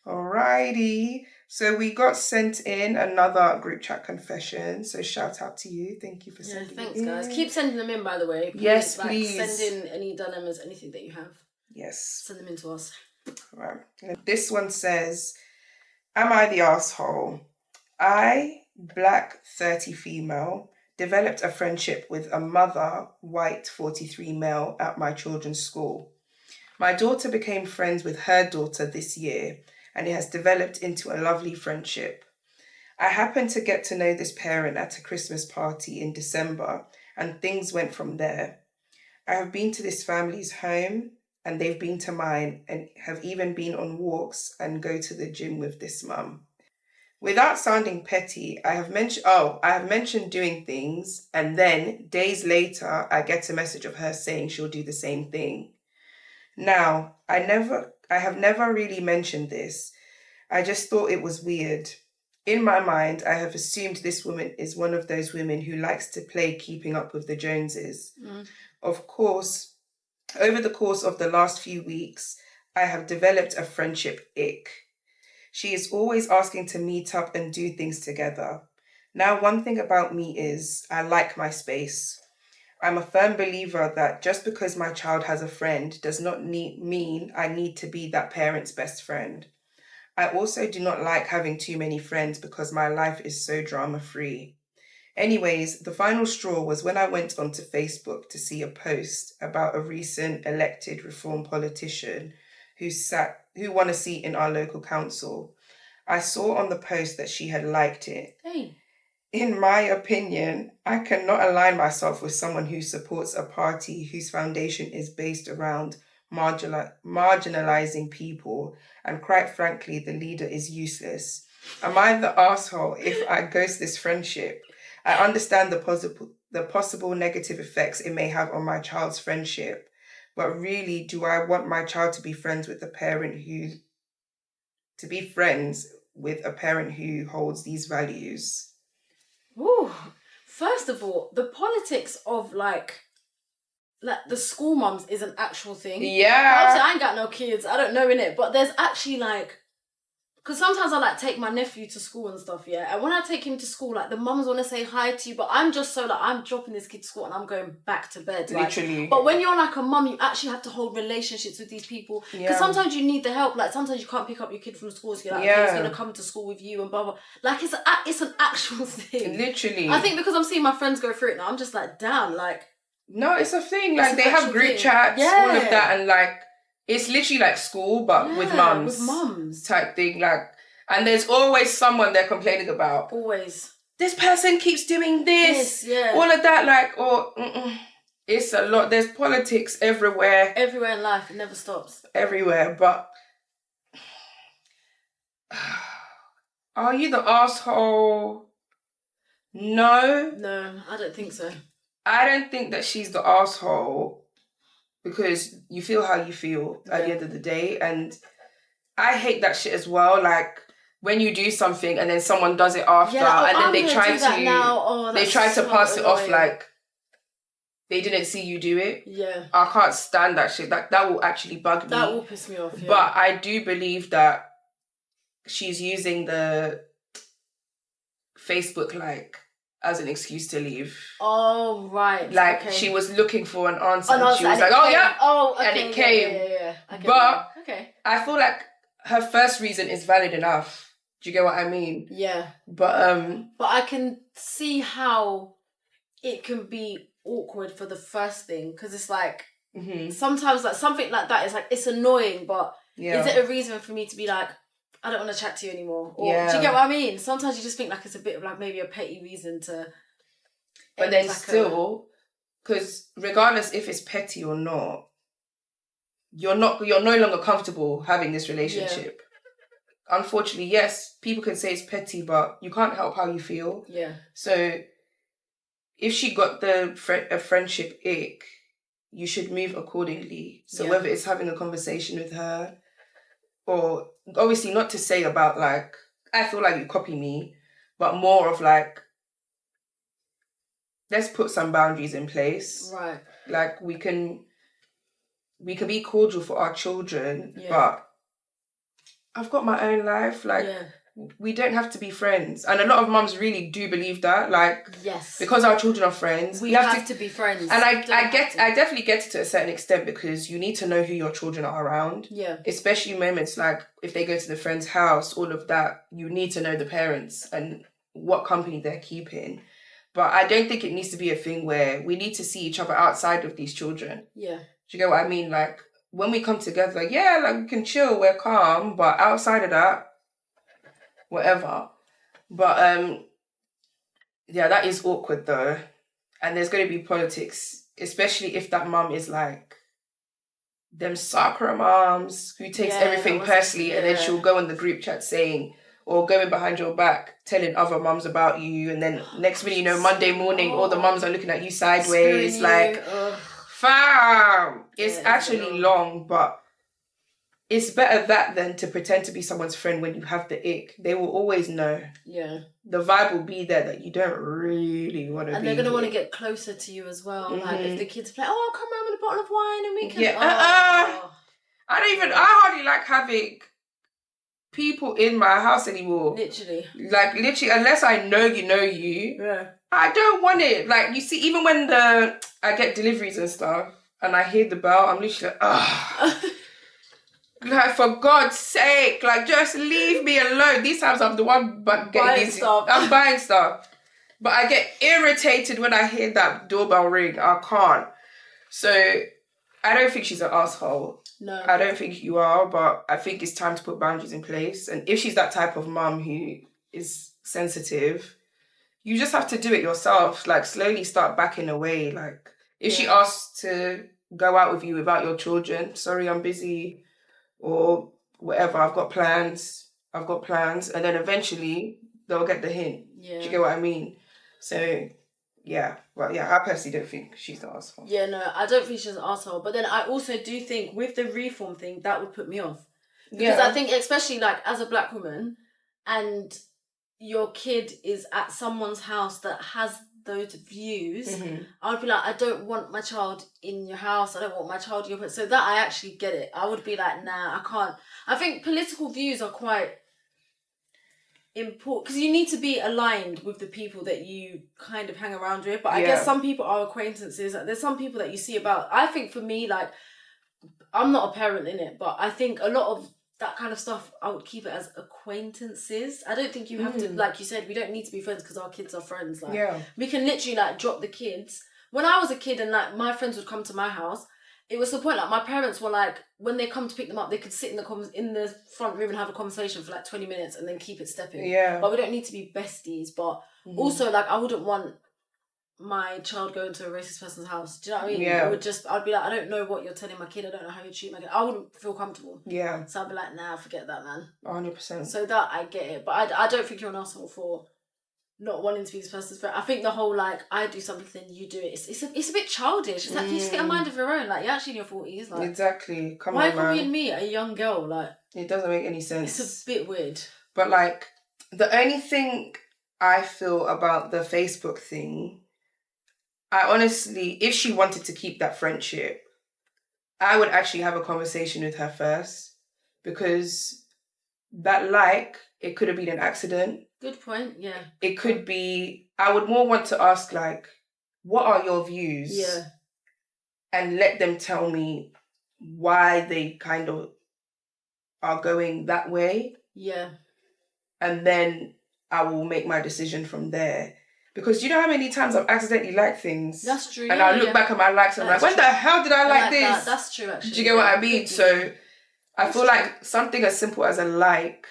Alrighty. So we got sent in another group chat confession. So shout out to you. Thank you for sending thanks, it in. guys. Keep sending them in, by the way. Please, yes, please. Send in any dilemmas, anything that you have. Yes. Send them in to us. Right. This one says, am I the asshole? I, black 30 female, developed a friendship with a mother, white 43 male at my children's school. My daughter became friends with her daughter this year, and it has developed into a lovely friendship. I happened to get to know this parent at a Christmas party in December, and things went from there. I have been to this family's home, and they've been to mine, and have even been on walks and go to the gym with this mum. Without sounding petty, I have mentioned doing things, and then days later, I get a message of her saying she'll do the same thing. Now, I have never really mentioned this. I just thought it was weird. In my mind, I have assumed this woman is one of those women who likes to play keeping up with the Joneses. Of course, over the course of the last few weeks, I have developed a friendship ick. She is always asking to meet up and do things together. Now, one thing about me is I like my space. I'm a firm believer that just because my child has a friend does not mean I need to be that parent's best friend. I also do not like having too many friends because my life is so drama-free. Anyways, the final straw was when I went onto Facebook to see a post about a recent elected Reform politician who won a seat in our local council. I saw on the post that she had liked it. Hey. In my opinion, I cannot align myself with someone who supports a party whose foundation is based around marginalizing people, and quite frankly, the leader is useless. Am I the asshole if I ghost this friendship? I understand the possible negative effects it may have on my child's friendship, but really, do I want my child to be friends with a parent who holds these values? Ooh. First of all, the politics of like the school mums is an actual thing. Yeah. Obviously, I ain't got no kids. I don't know innit, but there's actually like, because sometimes I like take my nephew to school and stuff, yeah. And when I take him to school, like the mums want to say hi to you, but I'm just so like I'm dropping this kid to school and I'm going back to bed. Like, literally. But when you're like a mum, you actually have to hold relationships with these people because sometimes you need the help. Like sometimes you can't pick up your kid from school, so you're like, okay, he's gonna come to school with you and blah blah. Like it's an actual thing. Literally. I think because I'm seeing my friends go through it now, I'm just like, damn, like. No, it's a thing. Like they have group chats, all of that, and like it's literally like school, but with mums type thing. Like, and there's always someone they're complaining about. Always. This person keeps doing this. All of that, like, or it's a lot. There's politics everywhere. Everywhere in life, it never stops. Everywhere, but are you the asshole? No, I don't think so. I don't think that she's the asshole because you feel how you feel at the end of the day. And I hate that shit as well. Like when you do something and then someone does it after and then they try to pass it off like they didn't see you do it. Yeah. I can't stand that shit. That will actually bug me. That will piss me off, yeah. But I do believe that she's using the Facebook as an excuse to leave. Oh, right. Like, she was looking for an answer. And she was like, oh, yeah. Oh, okay. And it came. Yeah. But I feel like her first reason is valid enough. Do you get what I mean? Yeah. But I can see how it can be awkward for the first thing. Because it's like, sometimes like something like that is like, it's annoying, but is it a reason for me to be like, I don't want to chat to you anymore? Or, do you get what I mean? Sometimes you just think like it's a bit of like maybe a petty reason to... But then like still, because regardless if it's petty or not, you're no longer comfortable having this relationship. Yeah. Unfortunately, yes, people can say it's petty, but you can't help how you feel. Yeah. So if she got a friendship ick, you should move accordingly. So whether it's having a conversation with her, or obviously not to say about like, I feel like you copy me, but more of like, let's put some boundaries in place. Right. Like we can be cordial for our children, but I've got my own life. Like, we don't have to be friends. And a lot of mums really do believe that. Like, yes, because our children are friends, we have to be friends. And I definitely get it to a certain extent, because you need to know who your children are around. Yeah. Especially moments like if they go to the friend's house, all of that, you need to know the parents and what company they're keeping. But I don't think it needs to be a thing where we need to see each other outside of these children. Yeah. Do you get what I mean? Like, when we come together, yeah, like, we can chill, we're calm, but outside of that, whatever. But yeah, that is awkward though. And there's going to be politics, especially if that mum is like them soccer moms who takes everything personally, and then she'll go on the group chat saying, or going behind your back telling other mums about you, and then next minute, you know, Monday morning, all the mums are looking at you sideways. Fam, it's actually long, but it's better that than to pretend to be someone's friend when you have the ick. They will always know. Yeah. The vibe will be there that you don't really want to be. And they're going to want to get closer to you as well. Mm-hmm. Like, if the kids play, oh, come around with a bottle of wine and we can... I hardly like having people in my house anymore. Literally, unless I know you. Yeah. I don't want it. Like, you see, even when I get deliveries and stuff, and I hear the bell, I'm literally like, ugh. Like, for God's sake, like, just leave me alone. These times I'm the one getting stuff. I'm buying stuff. But I get irritated when I hear that doorbell ring. I can't. So, I don't think she's an asshole. No. I don't think you are, but I think it's time to put boundaries in place. And if she's that type of mum who is sensitive, you just have to do it yourself. Like, slowly start backing away. Like, if she asks to go out with you without your children, sorry, I'm busy. Or whatever, I've got plans. And then eventually they'll get the hint. Yeah. Do you get what I mean? So, yeah. Well, yeah, I personally don't think she's an asshole. Yeah, no, I don't think she's an asshole. But then I also do think with the reform thing, that would put me off. Because I think, especially like as a black woman, and your kid is at someone's house that has those views, I would be like, I don't want my child in your house. I don't want my child in your place. So that I actually get it. I would be like, nah, I can't. I think political views are quite important because you need to be aligned with the people that you kind of hang around with. But I guess some people are acquaintances. There's some people that you see about. I think for me, like, I'm not a parent in it, but I think a lot of that kind of stuff, I would keep it as acquaintances. I don't think you have to, like you said, we don't need to be friends because our kids are friends. Like, we can literally like drop the kids. When I was a kid and like my friends would come to my house, it was the point like my parents were like, when they come to pick them up, they could sit in the front room and have a conversation for like 20 minutes and then keep it stepping. Yeah. But we don't need to be besties. But also, like, I wouldn't want my child going to a racist person's house. Do you know what I mean? Yeah. I'd be like, I don't know what you're telling my kid. I don't know how you treat my kid. I wouldn't feel comfortable. Yeah. So I'd be like, nah, forget that, man. 100%. So that, I get it. But I don't think you're an asshole for not wanting to be this person's friend. I think the whole, like, I do something, you do it. It's a bit childish. It's like, you just get a mind of your own. Like, you're actually in your 40s. Like, exactly. Come why on, man. Why copying me, a young girl? Like, it doesn't make any sense. It's a bit weird. But, like, the only thing I feel about the Facebook thing, I honestly, if she wanted to keep that friendship, I would actually have a conversation with her first, because that it could have been an accident. Good point, yeah. It could be, I would more want to ask, like, what are your views? Yeah. And let them tell me why they kind of are going that way. Yeah. And then I will make my decision from there. Because you know how many times I've accidentally liked things? That's true. And I look back at my likes and I'm like, when the hell did I like this? That. That's true, actually. Do you get what I mean? So I feel like something as simple as a like,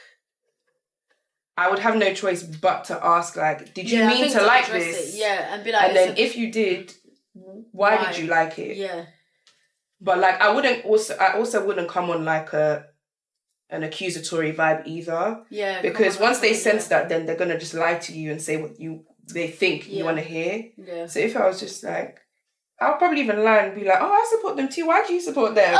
I would have no choice but to ask, like, did you mean to like this? It. Yeah, and be like, and then if you did, why did you like it? Yeah. But like, I also wouldn't come on like an accusatory vibe either. Yeah. Because once they sense that, then they're gonna just lie to you and say what they think you want to hear. Yeah. So if I was just like, I'll probably even lie and be like, oh, I support them too. Why do you support them?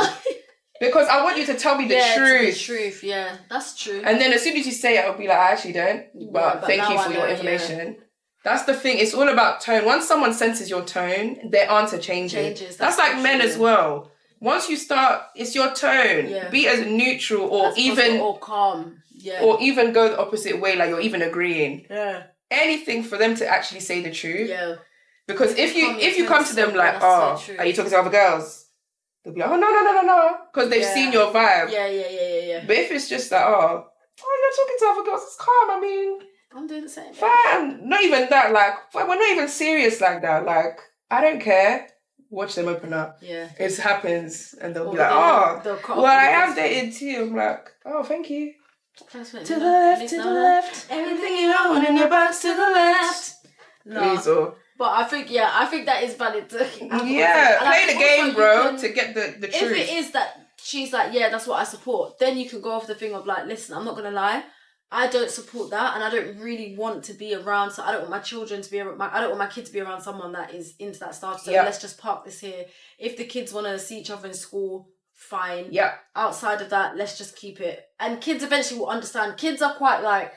Because I want you to tell me the truth. The truth, yeah. That's true. And then as soon as you say it, I'll be like, I actually don't. But thank you for your information. Yeah. That's the thing. It's all about tone. Once someone senses your tone, their answer changes. That's like men as well. Once you start, it's your tone. Yeah. Be as neutral or even... Or calm. Yeah. Or even go the opposite way, like you're even agreeing. Yeah. Anything for them to actually say the truth. Yeah. Because if you come to them like, are you talking to other girls? They'll be like, oh, no. Because they've seen your vibe. Yeah. But if it's just like, oh, you're talking to other girls, it's calm. I mean... I'm doing the same. Fine. Not even that. Like, we're not even serious like that. Like, I don't care. Watch them open up. Yeah. It happens. And they'll be like, well, I have dated too. I'm like, oh, thank you. To the left. Everything you own in your box to the left. No. But I think that is valid. Play the game, bro, to get the truth. If it is that she's like, yeah, that's what I support, then you can go off the thing of like, listen, I'm not going to lie. I don't support that, and I don't really want to be around. So I don't want my children to be around. I don't want my kid to be around someone that is into that stuff. So let's just park this here. If the kids want to see each other in school, fine. Yeah. Outside of that, let's just keep it. And kids eventually will understand. Kids are quite like,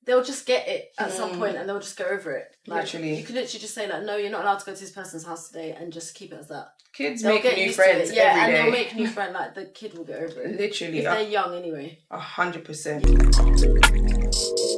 they'll just get it at some point, and they'll just go over it. Like, literally, you can literally just say like, no, you're not allowed to go to this person's house today, and just keep it as that. Kids make new friends every day. Yeah, and they'll make new friends. Like, the kid will get over it. Literally. If they're young anyway. 100%.